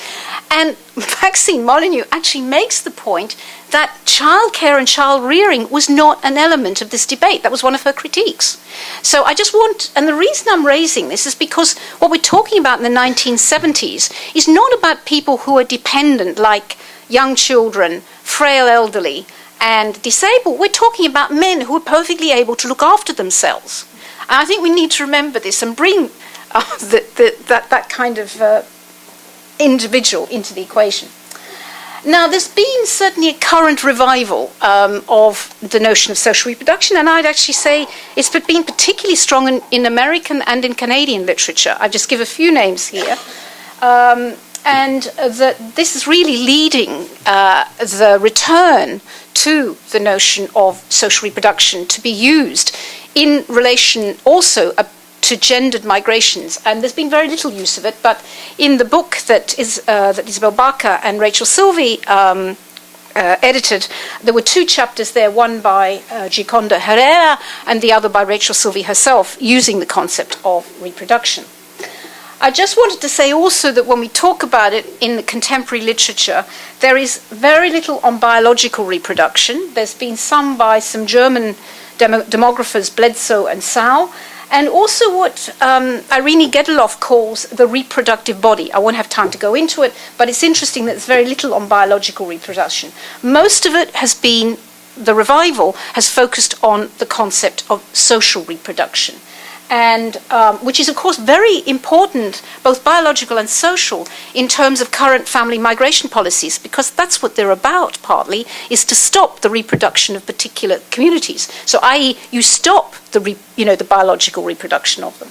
And Maxine Molyneux actually makes the point that childcare and child rearing was not an element of this debate. That was one of her critiques. So I just and the reason I'm raising this is because what we're talking about in the 1970s is not about people who are dependent, like young children, frail elderly, and disabled. We're talking about men who are perfectly able to look after themselves. And I think we need to remember this and bring that kind of individual into the equation. Now, there's been certainly a current revival of the notion of social reproduction, and I'd actually say it's been particularly strong in American and in Canadian literature. I'll just give a few names here. And that this is really leading the return to the notion of social reproduction to be used in relation also to gendered migrations, and there's been very little use of it, but in the book that Isabel Barker and Rachel Silvey edited, there were two chapters there, one by Gioconda Herrera and the other by Rachel Silvey herself, using the concept of reproduction. I just wanted to say also that when we talk about it in the contemporary literature, there is very little on biological reproduction. There's been some by some German demographers, Bledsoe and Sau, and also what Irene Gedeloff calls the reproductive body. I won't have time to go into it, but it's interesting that there's very little on biological reproduction. Most of it has been, the revival has focused on the concept of social reproduction, and which is, of course, very important, both biological and social, in terms of current family migration policies, because that's what they're about, partly, is to stop the reproduction of particular communities. So, i.e., you stop the biological reproduction of them.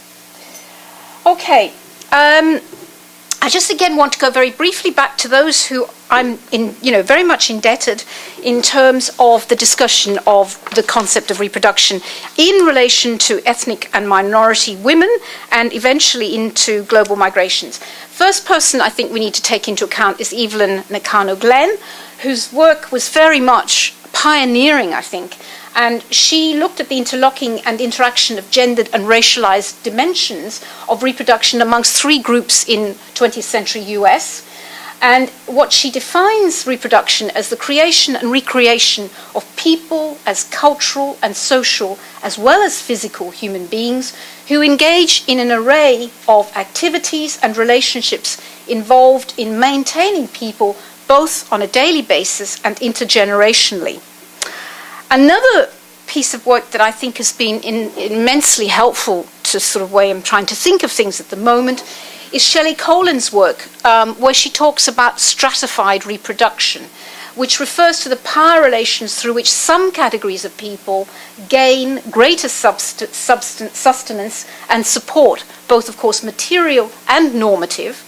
Okay. I just again want to go very briefly back to those who I'm very much indebted in terms of the discussion of the concept of reproduction in relation to ethnic and minority women and eventually into global migrations. First person I think we need to take into account is Evelyn Nakano Glenn, whose work was very much pioneering, I think. And she looked at the interlocking and interaction of gendered and racialized dimensions of reproduction amongst three groups in 20th century US. And what she defines reproduction as the creation and recreation of people as cultural and social, as well as physical human beings, who engage in an array of activities and relationships involved in maintaining people both on a daily basis and intergenerationally. Another piece of work that I think has been immensely helpful to sort of way I'm trying to think of things at the moment is Shelley Colan's work, where she talks about stratified reproduction, which refers to the power relations through which some categories of people gain greater sustenance and support, both, of course, material and normative,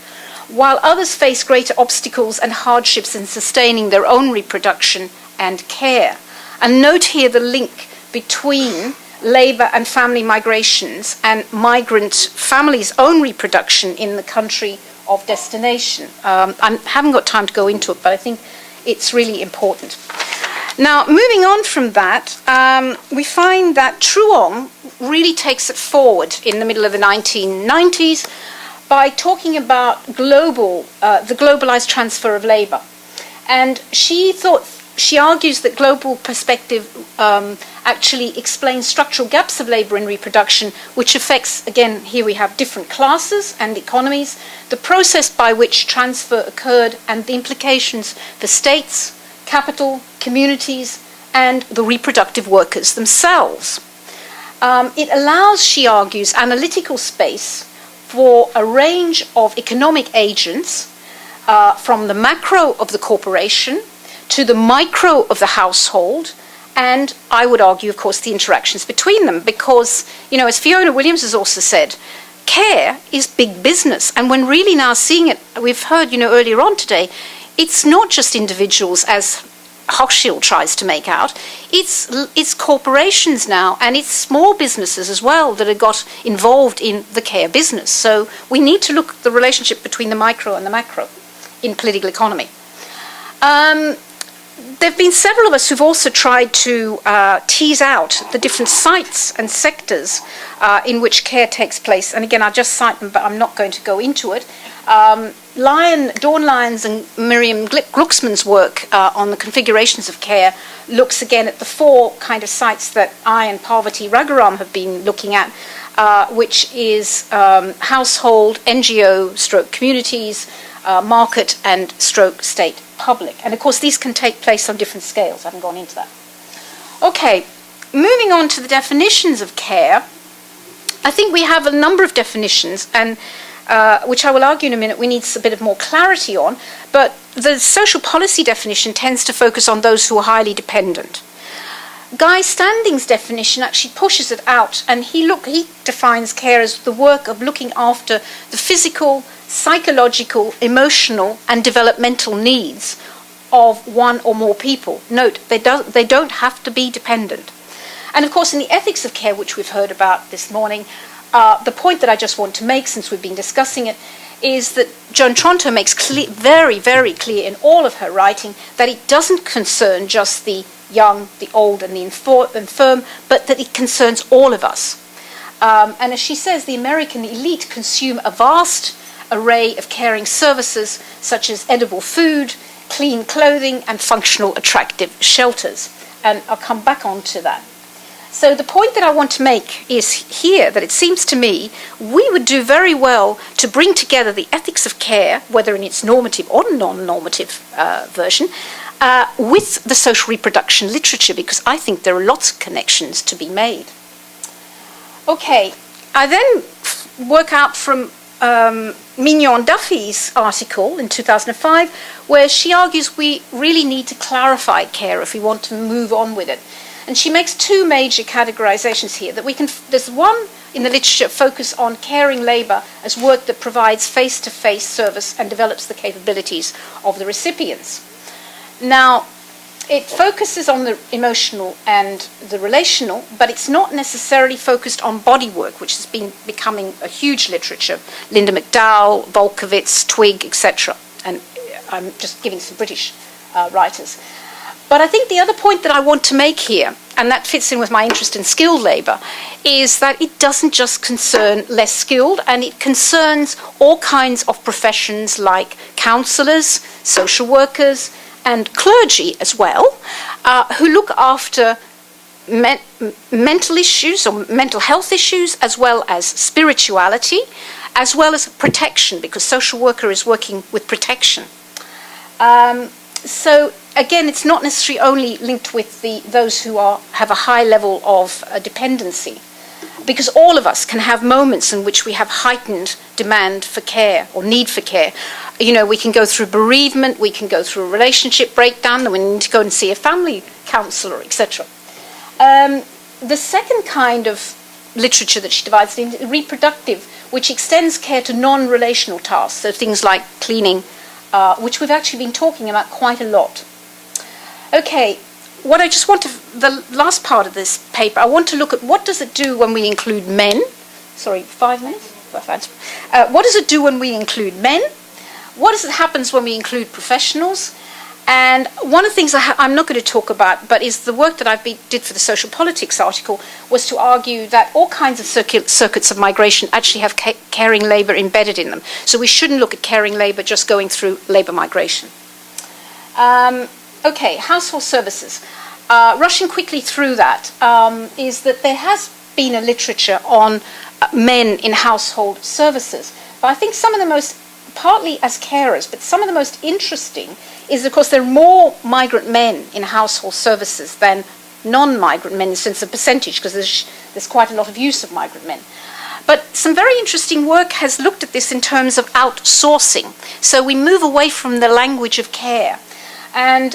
while others face greater obstacles and hardships in sustaining their own reproduction and care. And note here the link between labour and family migrations and migrant families' own reproduction in the country of destination. I haven't got time to go into it, but I think it's really important. Now, moving on from that, we find that Truong really takes it forward in the middle of the 1990s by talking about the globalized transfer of labour. And she argues that global perspective actually explains structural gaps of labour in reproduction, which affects, again, here we have different classes and economies, the process by which transfer occurred and the implications for states, capital, communities, and the reproductive workers themselves. It allows, she argues, analytical space for a range of economic agents from the macro of the corporation to the micro of the household, and I would argue, of course, the interactions between them, because, as Fiona Williams has also said, care is big business, and when really now seeing it, we've heard, earlier on today, it's not just individuals, as Hochschild tries to make out, it's corporations now, and it's small businesses as well that have got involved in the care business. So we need to look at the relationship between the micro and the macro in political economy. There have been several of us who've also tried to tease out the different sites and sectors in which care takes place. And again, I'll just cite them, but I'm not going to go into it. Dawn Lyons and Miriam Glucksmann's work on the configurations of care looks again at the four kind of sites that I and Parvati Raghuram have been looking at, which is household, NGO, stroke communities, market and stroke state public. And of course these can take place on different scales. I haven't gone into that. Okay, moving on to the definitions of care, I think we have a number of definitions, and which I will argue in a minute we need a bit of more clarity on, but the social policy definition tends to focus on those who are highly dependent. Guy Standing's definition actually pushes it out, and he defines care as the work of looking after the physical, psychological, emotional, and developmental needs of one or more people. Note, they don't have to be dependent. And of course, in the ethics of care, which we've heard about this morning, the point that I just want to make, since we've been discussing it, is that Joan Tronto makes very, very clear in all of her writing that it doesn't concern just the young, the old, and the infirm, but that it concerns all of us. And as she says, the American elite consume a vast array of caring services, such as edible food, clean clothing, and functional, attractive shelters. And I'll come back on to that. So the point that I want to make is here that it seems to me we would do very well to bring together the ethics of care, whether in its normative or non-normative version, with the social reproduction literature, because I think there are lots of connections to be made. Okay, I then work out from Mignon Duffy's article in 2005, where she argues we really need to clarify care if we want to move on with it. And she makes two major categorizations here. There's one in the literature focus on caring labour as work that provides face-to-face service and develops the capabilities of the recipients. Now, it focuses on the emotional and the relational, but it's not necessarily focused on body work, which has been becoming a huge literature. Linda McDowell, Volkowitz, Twigg, etc. And I'm just giving some British writers. But I think the other point that I want to make here, and that fits in with my interest in skilled labour, is that it doesn't just concern less skilled, and it concerns all kinds of professions like counsellors, social workers, and clergy as well, who look after mental issues or mental health issues, as well as spirituality, as well as protection, because social worker is working with protection. So again, it's not necessarily only linked with those who have a high level of dependency, because all of us can have moments in which we have heightened demand for care or need for care. You know, we can go through bereavement, we can go through a relationship breakdown, then we need to go and see a family counsellor, etc. The second kind of literature that she divides into reproductive, which extends care to non-relational tasks, so things like cleaning, which we've actually been talking about quite a lot. Okay, what I just want to, the last part of this paper, I want to look at what does it do when we include men. Sorry, 5 minutes? What does it do when we include men? What happens when we include professionals? And one of the things I'm not going to talk about, but is the work that I did for the social politics article, was to argue that all kinds of circuits of migration actually have caring labour embedded in them. So we shouldn't look at caring labour just going through labour migration. Okay, household services. Rushing quickly through that, is that there has been a literature on men in household services. But I think some of the most, partly as carers, but some of the most interesting is, of course, there are more migrant men in household services than non-migrant men in the sense of percentage, because there's quite a lot of use of migrant men. But some very interesting work has looked at this in terms of outsourcing. So we move away from the language of care. And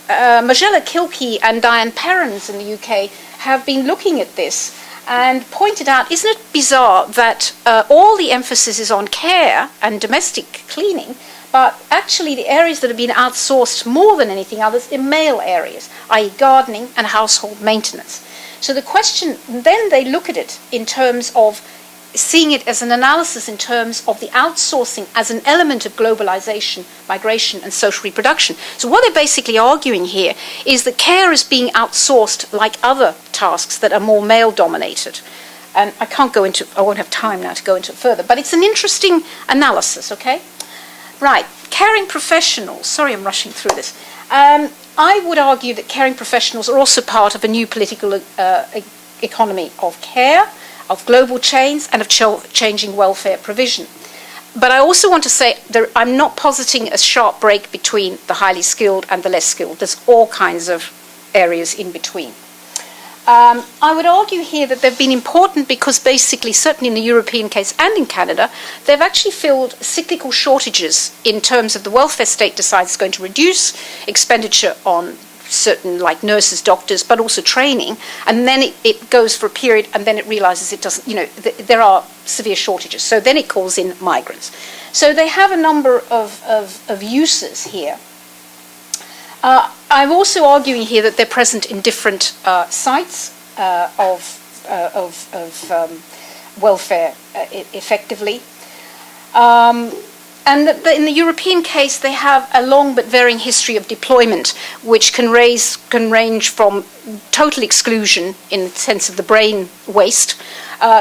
Magella Kilkey and Diane Perrins in the UK have been looking at this and pointed out, isn't it bizarre that all the emphasis is on care and domestic cleaning, but actually the areas that have been outsourced more than anything others are male areas, i.e. gardening and household maintenance. So the question, then they look at it in terms of seeing it as an analysis in terms of the outsourcing as an element of globalization, migration, and social reproduction. So what they're basically arguing here is that care is being outsourced like other tasks that are more male-dominated. And I won't have time now to go into it further, but it's an interesting analysis, okay? Right, caring professionals. Sorry, I'm rushing through this. I would argue that caring professionals are also part of a new political economy of care, of global chains, and of changing welfare provision. But I also want to say that I'm not positing a sharp break between the highly skilled and the less skilled. There's all kinds of areas in between. I would argue here that they've been important because basically, certainly in the European case and in Canada, they've actually filled cyclical shortages in terms of the welfare state decides it's going to reduce expenditure on certain, like nurses, doctors, but also training, and then it goes for a period, and then it realizes it doesn't, there are severe shortages. So then it calls in migrants. So they have a number of uses here. I'm also arguing here that they're present in different sites of welfare, effectively. And in the European case, they have a long but varying history of deployment, which can range from total exclusion in the sense of the brain waste,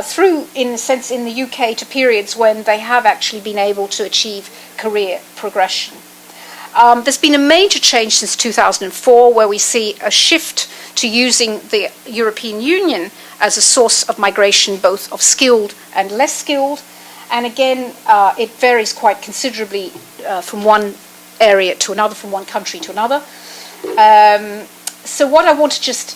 through, in a sense, in the UK, to periods when they have actually been able to achieve career progression. There's been a major change since 2004, where we see a shift to using the European Union as a source of migration, both of skilled and less skilled. And again, it varies quite considerably from one area to another, from one country to another. So what I want to just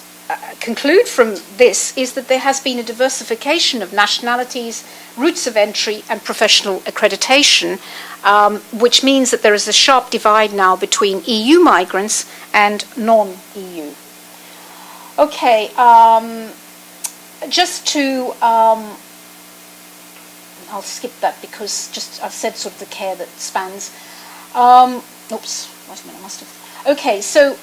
conclude from this is that there has been a diversification of nationalities, routes of entry, and professional accreditation, which means that there is a sharp divide now between EU migrants and non-EU. Okay, just to... I'll skip that because I've said sort of the care that spans. Oops, wait a minute, I must have. Okay, so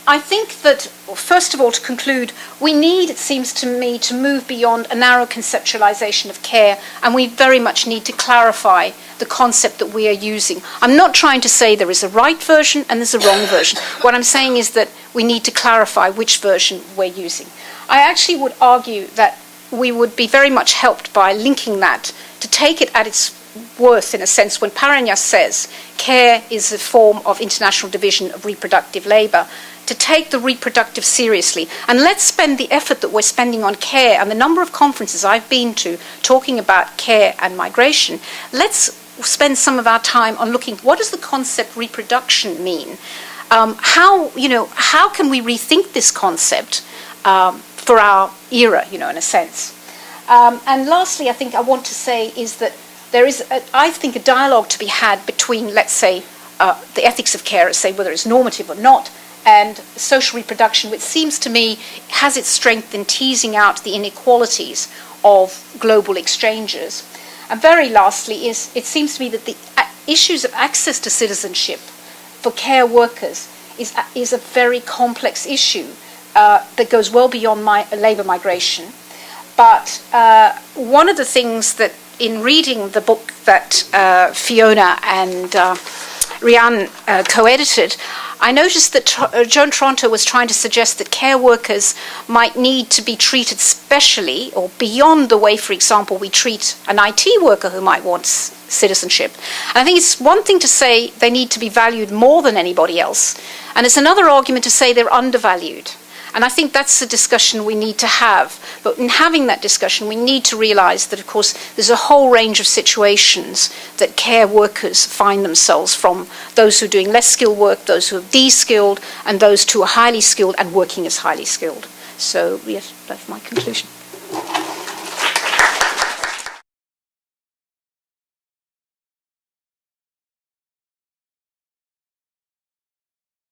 I think that, first of all, to conclude, we need, it seems to me, to move beyond a narrow conceptualization of care, and we very much need to clarify the concept that we are using. I'm not trying to say there is a right version and there's a wrong version. What I'm saying is that we need to clarify which version we're using. I actually would argue that we would be very much helped by linking that, to take it at its worth, in a sense, when Parañas says care is a form of international division of reproductive labour, to take the reproductive seriously. And let's spend the effort that we're spending on care and the number of conferences I've been to talking about care and migration. Let's spend some of our time on looking, what does the concept reproduction mean? How can we rethink this concept for our era, in a sense? And lastly, I think I want to say is that there is, I think, a dialogue to be had between, let's say, the ethics of care, say whether it's normative or not, and social reproduction, which seems to me has its strength in teasing out the inequalities of global exchanges. And very lastly, it seems to me that the issues of access to citizenship for care workers is a very complex issue that goes well beyond labour migration. But one of the things that, in reading the book that Fiona and Rianne co-edited, I noticed that Joan Toronto was trying to suggest that care workers might need to be treated specially or beyond the way, for example, we treat an IT worker who might want citizenship. And I think it's one thing to say they need to be valued more than anybody else, and it's another argument to say they're undervalued. And I think that's a discussion we need to have. But in having that discussion, we need to realise that, of course, there's a whole range of situations that care workers find themselves from, those who are doing less skilled work, those who are de-skilled, and those who are highly skilled and working as highly skilled. So, yes, that's my conclusion.